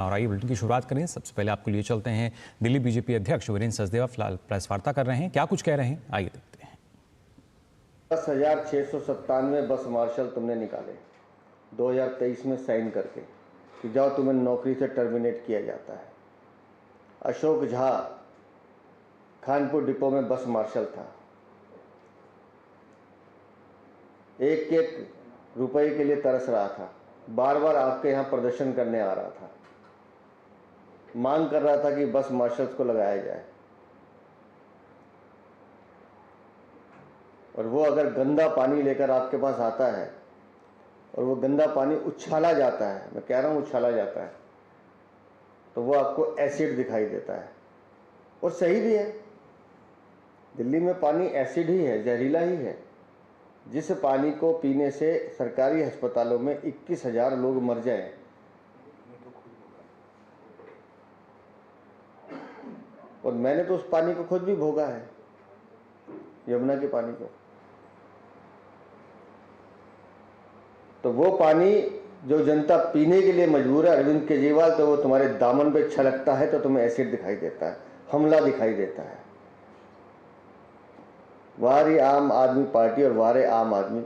और आइए बुलेटिन की शुरुआत करें। सबसे पहले आपको लिए चलते हैं दिल्ली बीजेपी अध्यक्ष वीरेंद्र सचदेवा फिलहाल प्रेस वार्ता कर रहे हैं। क्या कुछ कह रहे हैं, आइए देखते हैं। 10,697 बस मार्शल तुमने निकाले 2023 में साइन करके कि जाओ तुम्हें नौकरी से टर्मिनेट किया जाता है। अशोक झा खानपुर डिपो में बस मार्शल था, एक एक रुपए के लिए तरस रहा था, बार बार आपके यहाँ प्रदर्शन करने आ रहा था, मांग कर रहा था कि बस मार्शल्स को लगाया जाए। और वो अगर गंदा पानी लेकर आपके पास आता है और वो गंदा पानी उछाला जाता है, मैं कह रहा हूँ उछाला जाता है, तो वो आपको एसिड दिखाई देता है। और सही भी है, दिल्ली में पानी एसिड ही है, जहरीला ही है। जिस पानी को पीने से सरकारी अस्पतालों में 21,000 लोग मर जाएं, और मैंने तो उस पानी को खुद भी भोगा है, यमुना के पानी को। तो वो पानी जो जनता पीने के लिए मजबूर है, अरविंद केजरीवाल, तो वो तुम्हारे दामन पे छलकता है तो तुम्हें एसिड दिखाई देता है, हमला दिखाई देता है। वारी आम आदमी पार्टी और वारे आम आदमी।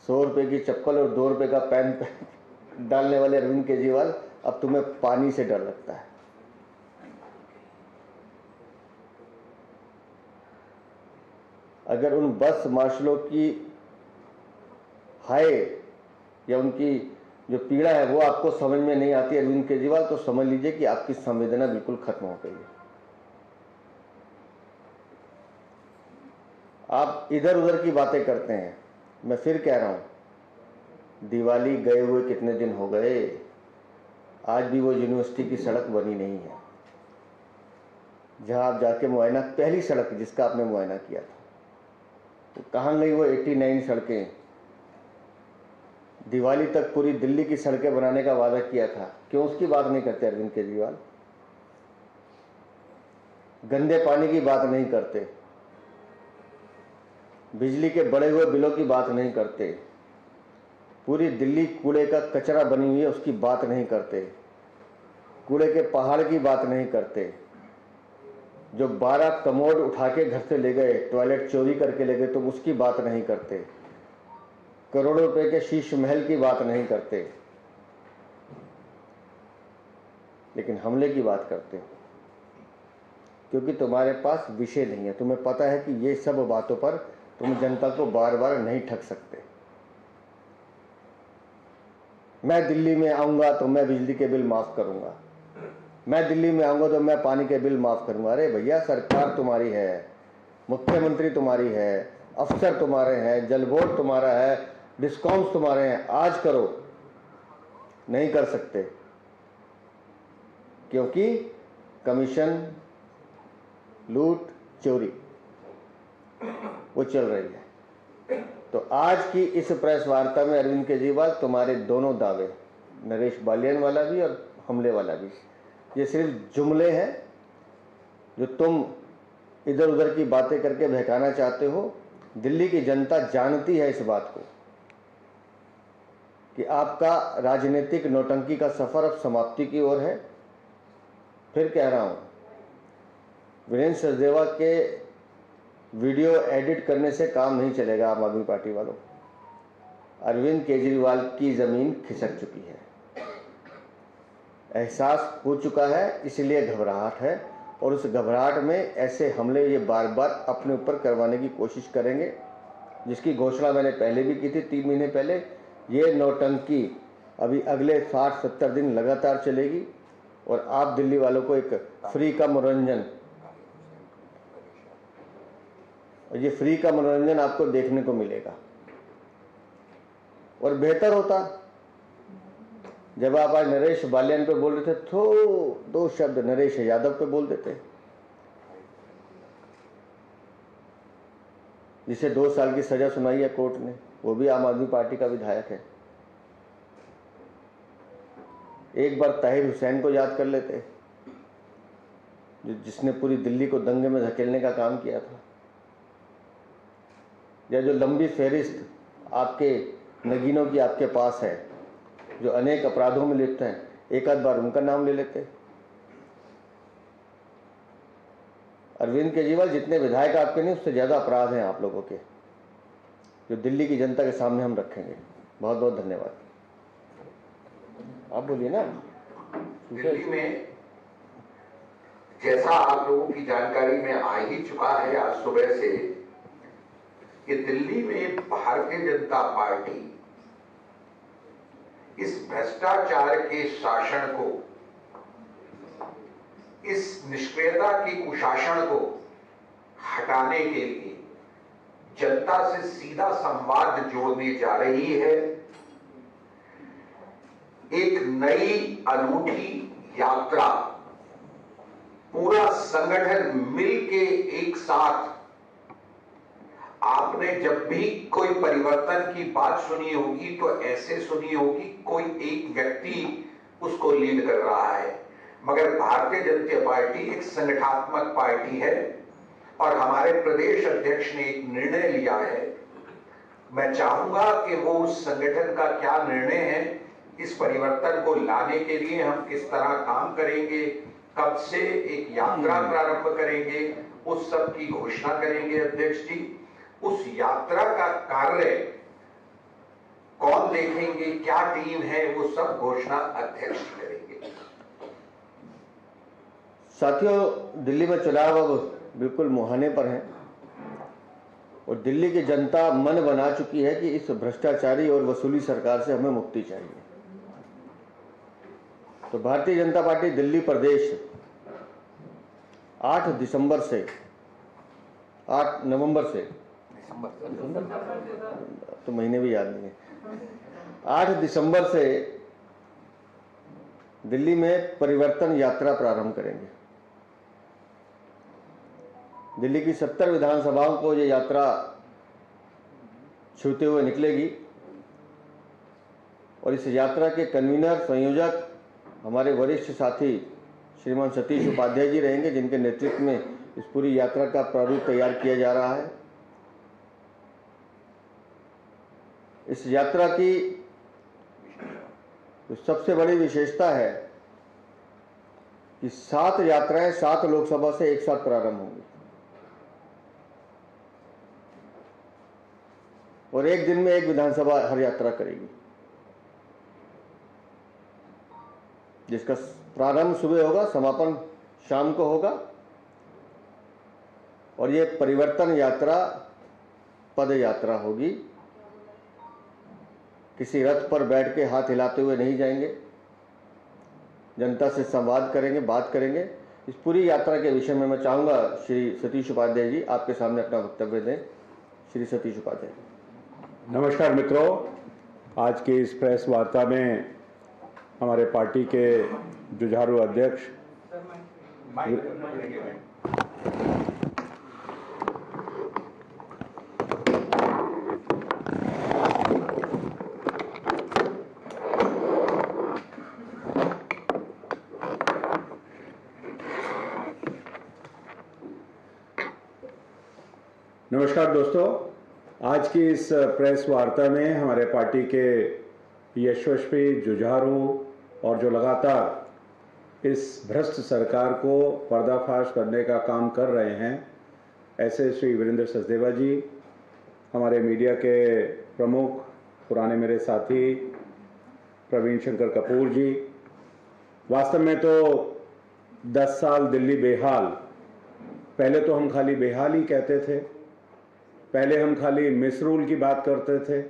100 रुपए की चप्पल और 2 रुपए का पेन डालने वाले अरविंद केजरीवाल, अब तुम्हें पानी से डर लगता है। अगर उन बस मार्शलों की हाय या उनकी जो पीड़ा है वो आपको समझ में नहीं आती अरविंद केजरीवाल, तो समझ लीजिए कि आपकी संवेदना बिल्कुल खत्म हो गई है। आप इधर उधर की बातें करते हैं। मैं फिर कह रहा हूं, दिवाली गए हुए कितने दिन हो गए, आज भी वो यूनिवर्सिटी की सड़क बनी नहीं है जहां आप जाके मुआयना, पहली सड़क जिसका आपने मुआयना किया था, तो कहां गई वो 89 सड़कें? दिवाली तक पूरी दिल्ली की सड़कें बनाने का वादा किया था, क्यों उसकी बात नहीं करते अरविंद केजरीवाल? गंदे पानी की बात नहीं करते, बिजली के बढ़े हुए बिलों की बात नहीं करते, पूरी दिल्ली कूड़े का कचरा बनी हुई है उसकी बात नहीं करते, कूड़े के पहाड़ की बात नहीं करते, जो 12 कमोड उठा के घर से ले गए, टॉयलेट चोरी करके ले गए, तुम उसकी बात नहीं करते, करोड़ों रुपए के शीश महल की बात नहीं करते, लेकिन हमले की बात करते, क्योंकि तुम्हारे पास विषय नहीं है। तुम्हें पता है कि ये सब बातों पर तुम जनता को बार बार नहीं ठग सकते। मैं दिल्ली में आऊंगा तो मैं बिजली के बिल माफ करूंगा, मैं दिल्ली में आऊंगा तो मैं पानी के बिल माफ करूंगा। अरे भैया, सरकार तुम्हारी है, मुख्यमंत्री तुम्हारी है, अफसर तुम्हारे हैं, जल बोर्ड तुम्हारा है, डिस्काउंट्स तुम्हारे हैं, आज करो। नहीं कर सकते क्योंकि कमीशन, लूट, चोरी वो चल रही है। तो आज की इस प्रेस वार्ता में अरविंद केजरीवाल, तुम्हारे दोनों दावे, नरेश बालियान वाला भी और हमले वाला भी, ये सिर्फ जुमले हैं जो तुम इधर उधर की बातें करके बहकाना चाहते हो। दिल्ली की जनता जानती है इस बात को कि आपका राजनीतिक नौटंकी का सफर अब समाप्ति की ओर है। फिर कह रहा हूं, वीरेंद्र सचदेवा के वीडियो एडिट करने से काम नहीं चलेगा। आम आदमी पार्टी वालों, अरविंद केजरीवाल की जमीन खिसक चुकी है, एहसास हो चुका है, इसलिए घबराहट है। और उस घबराहट में ऐसे हमले ये बार बार अपने ऊपर करवाने की कोशिश करेंगे, जिसकी घोषणा मैंने पहले भी की थी 3 महीने पहले। ये नौटंकी अभी अगले 60-70 दिन लगातार चलेगी और आप दिल्ली वालों को एक फ्री का मनोरंजन, और ये फ्री का मनोरंजन आपको देखने को मिलेगा। और बेहतर होता जब आप आज नरेश बालियान पे बोल रहे थे तो 2 शब्द नरेश यादव पे बोल देते, जिसे 2 साल की सजा सुनाई है कोर्ट ने, वो भी आम आदमी पार्टी का विधायक है। एक बार ताहिर हुसैन को याद कर लेते, जिसने पूरी दिल्ली को दंगे में धकेलने का काम किया था। या जो लंबी फहरिस्त आपके नगीनों की आपके पास है, जो अनेक अपराधों में लिप्त हैं, एक आध बार उनका नाम ले लेते। अरविंद केजरीवाल जितने विधायक आपके नहीं, उससे ज़्यादा अपराध हैं आप लोगों के, जो दिल्ली की जनता के सामने हम रखेंगे। बहुत बहुत धन्यवाद। आप बोलिए ना। दिल्ली में जैसा आप लोगों की जानकारी में आ ही चुका है आज सुबह से कि दिल्ली में भारतीय जनता पार्टी इस भ्रष्टाचार के शासन को, इस निष्क्रियता की कुशासन को हटाने के लिए जनता से सीधा संवाद जोड़ने जा रही है। एक नई अनूठी यात्रा, पूरा संगठन मिलके एक साथ। आपने जब भी कोई परिवर्तन की बात सुनी होगी तो ऐसे सुनी होगी कोई एक व्यक्ति उसको लीड कर रहा है, मगर भारतीय जनता पार्टी एक संगठनात्मक पार्टी है और हमारे प्रदेश अध्यक्ष ने एक निर्णय लिया है। मैं चाहूंगा कि वो उस संगठन का क्या निर्णय है, इस परिवर्तन को लाने के लिए हम किस तरह काम करेंगे, कब से एक यात्रा प्रारंभ करेंगे, उस सब की घोषणा करेंगे अध्यक्ष जी। उस यात्रा का कार्य कौन देखेंगे, क्या टीम है, वो सब घोषणा अध्यक्ष करेंगे। साथियों, दिल्ली में चुनाव अब बिल्कुल मुहाने पर हैं और दिल्ली की जनता मन बना चुकी है कि इस भ्रष्टाचारी और वसूली सरकार से हमें मुक्ति चाहिए। तो भारतीय जनता पार्टी दिल्ली प्रदेश 8 नवंबर से तो महीने भी याद नहीं है, 8 दिसंबर से दिल्ली में परिवर्तन यात्रा प्रारंभ करेंगे। दिल्ली की 70 विधानसभाओं को ये यात्रा छूते हुए निकलेगी और इस यात्रा के कन्वीनर, संयोजक हमारे वरिष्ठ साथी श्रीमान सतीश उपाध्याय जी रहेंगे, जिनके नेतृत्व में इस पूरी यात्रा का प्रारूप तैयार किया जा रहा है। इस यात्रा की जो सबसे बड़ी विशेषता है कि 7 यात्राएं 7 लोकसभा से एक साथ प्रारंभ होंगी और एक दिन में एक विधानसभा हर यात्रा करेगी, जिसका प्रारंभ सुबह होगा, समापन शाम को होगा। और ये परिवर्तन यात्रा पद यात्रा होगी। किसी रथ पर बैठ के हाथ हिलाते हुए नहीं जाएंगे, जनता से संवाद करेंगे, बात करेंगे। इस पूरी यात्रा के विषय में मैं चाहूँगा श्री सतीश उपाध्याय जी आपके सामने अपना वक्तव्य दें। श्री सतीश उपाध्याय। नमस्कार मित्रों, आज की इस प्रेस वार्ता में हमारे पार्टी के जुझारू अध्यक्ष नमस्कार दोस्तों, आज की इस प्रेस वार्ता में हमारे पार्टी के यशस्वी, जुझारू और जो लगातार इस भ्रष्ट सरकार को पर्दाफाश करने का काम कर रहे हैं, ऐसे श्री वीरेंद्र सचदेवा जी, हमारे मीडिया के प्रमुख, पुराने मेरे साथी प्रवीण शंकर कपूर जी। वास्तव में तो 10 साल दिल्ली बेहाल, पहले तो हम खाली बेहाल ही कहते थे, पहले हम खाली मिसरूल की बात करते थे,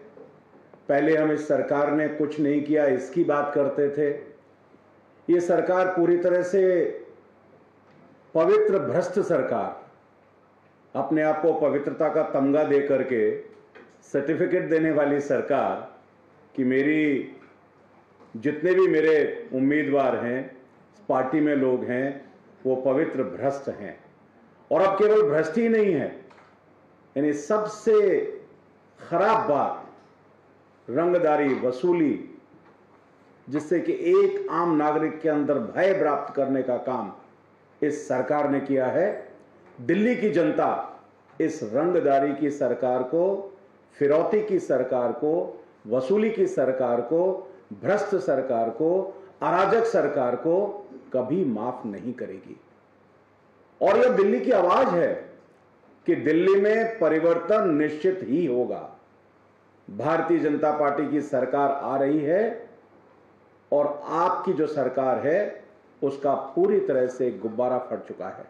पहले हम इस सरकार ने कुछ नहीं किया इसकी बात करते थे। ये सरकार पूरी तरह से पवित्र भ्रष्ट सरकार, अपने आप को पवित्रता का तमगा दे करके सर्टिफिकेट देने वाली सरकार कि मेरी जितने भी मेरे उम्मीदवार हैं, पार्टी में लोग हैं, वो पवित्र भ्रष्ट हैं। और अब केवल भ्रष्ट ही नहीं है, यानी सबसे खराब बात रंगदारी, वसूली, जिससे कि एक आम नागरिक के अंदर भय प्राप्त करने का काम इस सरकार ने किया है। दिल्ली की जनता इस रंगदारी की सरकार को, फिरौती की सरकार को, वसूली की सरकार को भ्रष्ट सरकार को, अराजक सरकार को कभी माफ नहीं करेगी। और यह दिल्ली की आवाज है कि दिल्ली में परिवर्तन निश्चित ही होगा। भारतीय जनता पार्टी की सरकार आ रही है और आपकी जो सरकार है उसका पूरी तरह से गुब्बारा फट चुका है।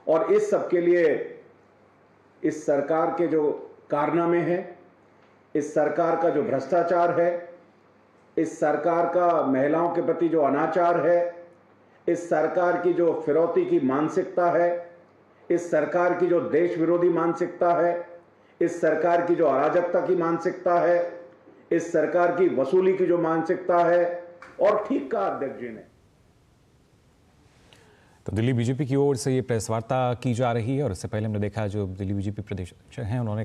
और इस सब के लिए इस सरकार के जो कारनामे हैं, इस सरकार का जो भ्रष्टाचार है, इस सरकार का महिलाओं के प्रति जो अनाचार है, इस सरकार की जो फिरौती की मानसिकता है, इस सरकार की जो देश विरोधी मानसिकता है, इस सरकार की जो अराजकता की मानसिकता है, इस सरकार की वसूली की जो मानसिकता है, और ठीक कहा अध्यक्ष जी ने। तो दिल्ली बीजेपी की ओर से ये प्रेस वार्ता की जा रही है और इससे पहले हमने देखा जो दिल्ली बीजेपी प्रदेश अध्यक्ष हैं उन्होंने